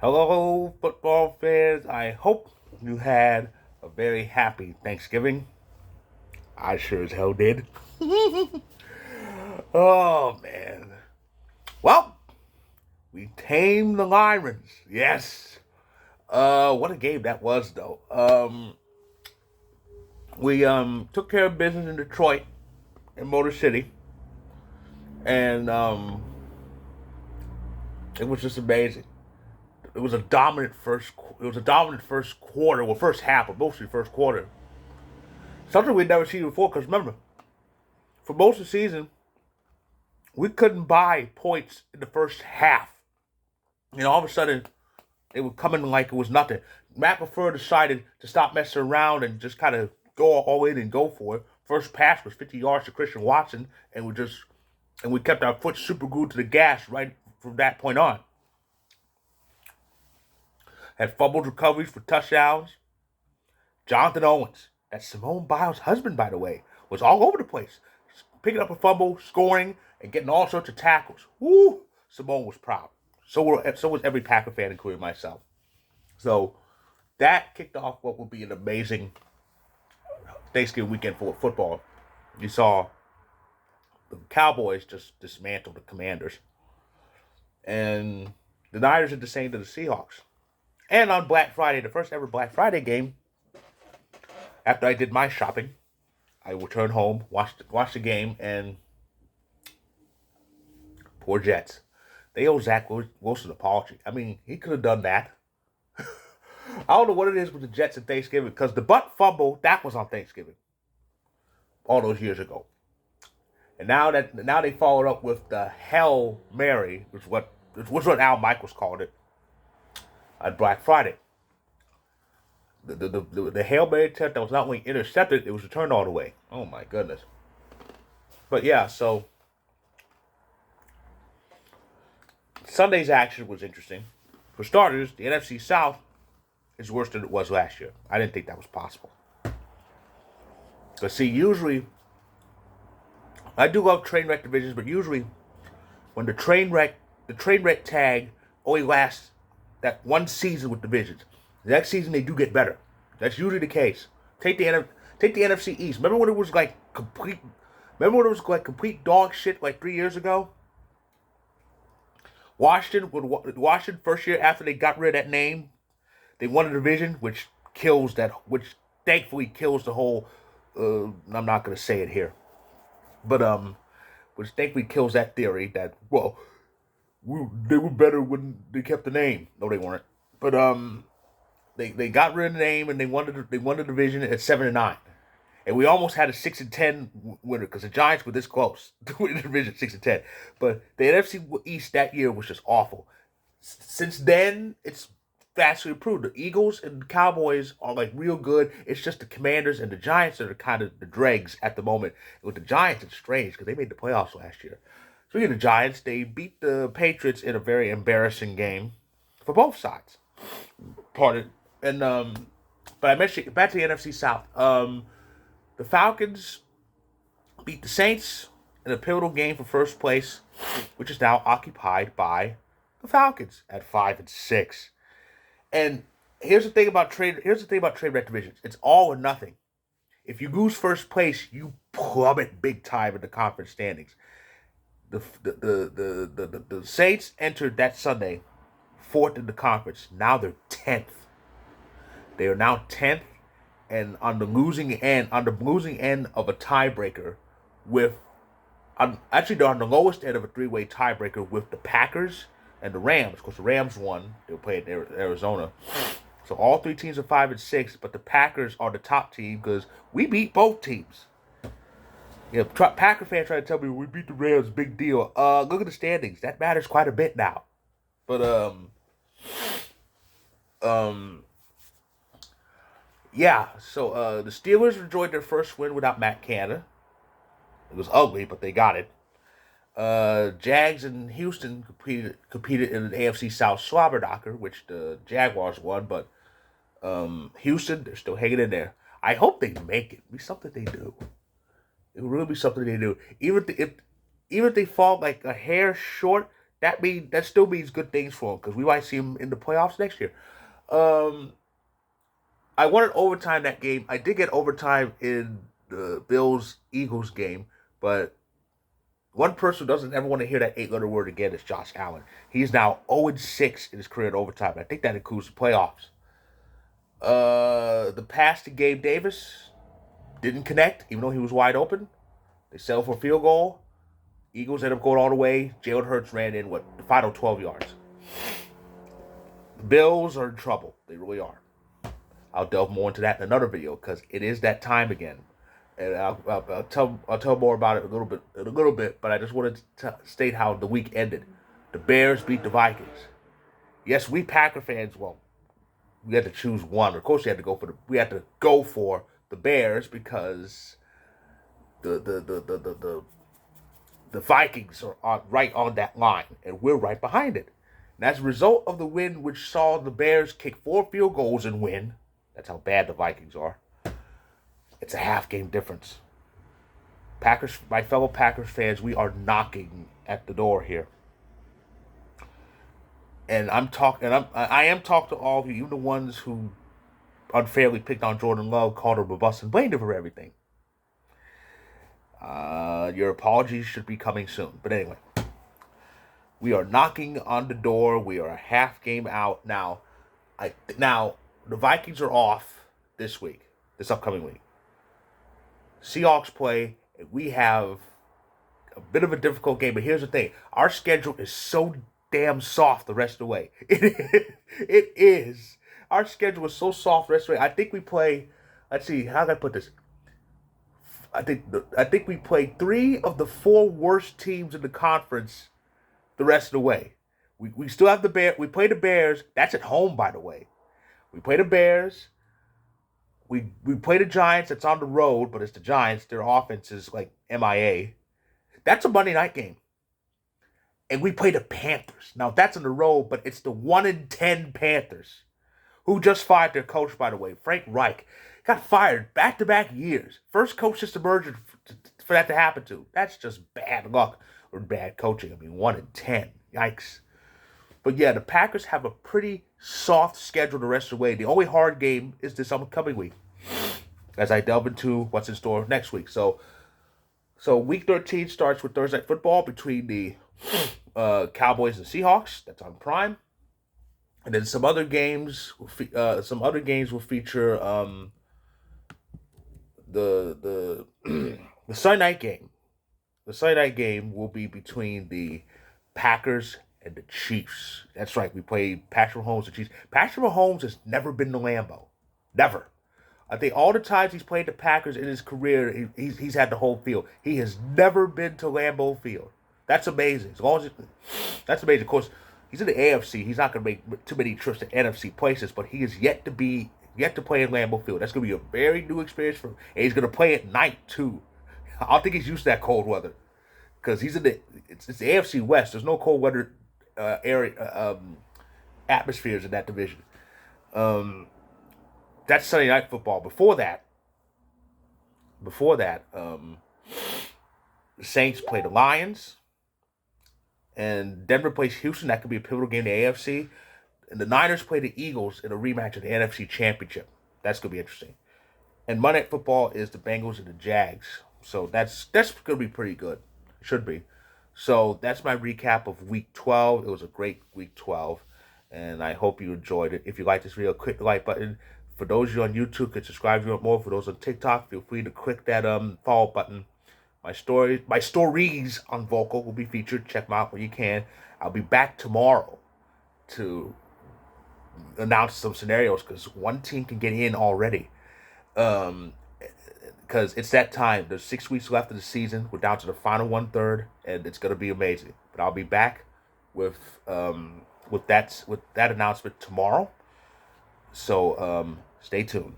Hello, football fans. I hope you had a very happy Thanksgiving. I sure as hell did. Oh, man. Well, we tamed the Lions. Yes. What a game that was, though. We took care of business in Detroit, in Motor City, and it was just amazing. It was a dominant first. It was a dominant first quarter, well, first half, but mostly first quarter. Something we'd never seen before. Because remember, for most of the season, we couldn't buy points in the first half. All of a sudden, it would come in like it was nothing. Matt LaFleur decided to stop messing around and just kind of go all in and go for it. First pass was 50 yards to Christian Watson, and we kept our foot super glued to the gas right from that point on. Had fumbled recoveries for touchdowns. Jonathan Owens, that's Simone Biles' husband, by the way, was all over the place, picking up a fumble, scoring, and getting all sorts of tackles. Woo! Simone was proud. So was every Packer fan, including myself. So that kicked off what would be an amazing Thanksgiving weekend for football. You saw the Cowboys just dismantle the Commanders, and the Niners did the same to the Seahawks. And on Black Friday, the first ever Black Friday game, after I did my shopping, I returned home, watched the game, and poor Jets. They owe Zach Wilson an apology. I mean, he could have done that. I don't know what it is with the Jets and Thanksgiving, because the butt fumble, that was on Thanksgiving all those years ago. And now they followed up with the Hail Mary, which was what Al Michaels called it, on Black Friday. The Hail Mary attempt that was not only intercepted, it was returned all the way. Oh my goodness. But yeah, so Sunday's action was interesting. For starters, the NFC South is worse than it was last year. I didn't think that was possible. Because see, usually, I do love train wreck divisions, but usually when the train wreck tag only lasts that one season with divisions. The next season they do get better. That's usually the case. Take the NFC East. Remember when it was like complete dog shit like 3 years ago? Washington first year after they got rid of that name, they won a division, which thankfully kills the whole. I'm not gonna say it here, but which thankfully kills that theory that they were better when they kept the name. No, they weren't. But they got rid of the name and they won the division at 7-9, and we almost had a 6-10 winner because the Giants were this close to win the division 6-10. But the NFC East that year was just awful. Since then, it's vastly improved. The Eagles and the Cowboys are like real good. It's just the Commanders and the Giants that are kind of the dregs at the moment. And with the Giants, it's strange because they made the playoffs last year. Speaking of the Giants, they beat the Patriots in a very embarrassing game for both sides. But I mentioned back to the NFC South. The Falcons beat the Saints in a pivotal game for first place, which is now occupied by the Falcons at 5-6. And here's the thing about trade wreck divisions. It's all or nothing. If you lose first place, you plummet big time in the conference standings. The Saints entered that Sunday fourth in the conference. Now they're 10th. They are now 10th, and on the losing end of a tiebreaker they're on the lowest end of a three-way tiebreaker with the Packers and the Rams. Of course, the Rams won. They were playing in Arizona. So all three teams are 5-6, but the Packers are the top team because we beat both teams. Packer fans try to tell me we beat the Rams, big deal. Look at the standings. That matters quite a bit now. But yeah. So the Steelers enjoyed their first win without Matt Canada. It was ugly, but they got it. Jags and Houston competed in an AFC South slobberknocker, which the Jaguars won, but Houston, they're still hanging in there. I hope they make it. It'll be something they do. It will really be something they do. Even if they fall like a hair short, that still means good things for him because we might see him in the playoffs next year. Um, I wanted overtime that game. I did get overtime in the Bills Eagles game, but one person who doesn't ever want to hear that eight-letter word again is Josh Allen. He's now 0-6 in his career in overtime. I think that includes the playoffs. The pass to Gabe Davis didn't connect, even though he was wide open. They settled for a field goal. Eagles ended up going all the way. Jalen Hurts ran in, the final 12 yards. The Bills are in trouble. They really are. I'll delve more into that in another video because it is that time again. And I'll tell more about it in a little bit, but I just wanted to state how the week ended. The Bears beat the Vikings. Yes, we Packer fans, we had to choose one. Of course, we had to go for the Bears because the Vikings are right on that line, and we're right behind it. And as a result of the win, which saw the Bears kick 4 field goals and win, that's how bad the Vikings are. It's a half game difference. Packers, my fellow Packers fans, we are knocking at the door here. And I am talking to all of you, even the ones who unfairly picked on Jordan Love, called him a bust, and blamed him for everything. Your apologies should be coming soon. But anyway, we are knocking on the door. We are a half game out now. Now the Vikings are off this upcoming week. Seahawks play, and we have a bit of a difficult game. But here's the thing: our schedule is so damn soft the rest of the way. It is. Our schedule is so soft the rest of the way. I think we play. Let's see, how can I put this? I think we play 3 of the 4 worst teams in the conference the rest of the way. We still have the Bears. We play the Bears. That's at home, by the way. We play the Bears. We play the Giants. It's on the road, but it's the Giants. Their offense is like MIA. That's a Monday night game. And we play the Panthers. Now, that's on the road, but it's the 1-10 Panthers, who just fired their coach, by the way. Frank Reich got fired back-to-back years. First coach just emerged for that to happen to. That's just bad luck or bad coaching. I mean, 1-10. Yikes. But yeah, the Packers have a pretty soft schedule the rest of the way. The only hard game is this upcoming week, as I delve into what's in store next week. So week 13 starts with Thursday Night Football between the Cowboys and Seahawks. That's on Prime. And then some other games will feature the Sunday night game. The Sunday night game will be between the Packers and the Chiefs. That's right. We play Patrick Mahomes and Chiefs. Patrick Mahomes has never been to Lambeau. Never. I think all the times he's played the Packers in his career, he's had the whole field. He has never been to Lambeau Field. That's amazing. That's amazing. Of course, he's in the AFC. He's not going to make too many trips to NFC places, but he is yet to play in Lambeau Field. That's going to be a very new experience for him. And he's going to play at night, too. I don't think he's used to that cold weather. Because he's in it's the AFC West. There's no cold weather atmospheres in that division. That's Sunday Night Football. Before that, the Saints play the Lions. And Denver plays Houston. That could be a pivotal game in the AFC. And the Niners play the Eagles in a rematch of the NFC Championship. That's going to be interesting. And Monday Night Football is the Bengals and the Jags. So that's going to be pretty good. Should be. So that's my recap of Week 12. It was a great Week 12. And I hope you enjoyed it. If you like this video, click the like button. For those of you on YouTube, can subscribe if you want more. For those on TikTok, feel free to click that follow button. My stories on Vocal will be featured. Check them out when you can. I'll be back tomorrow to announce some scenarios because one team can get in already. Because it's that time. There's 6 weeks left of the season. We're down to the final 1/3, and it's gonna be amazing. But I'll be back with that announcement tomorrow. So stay tuned.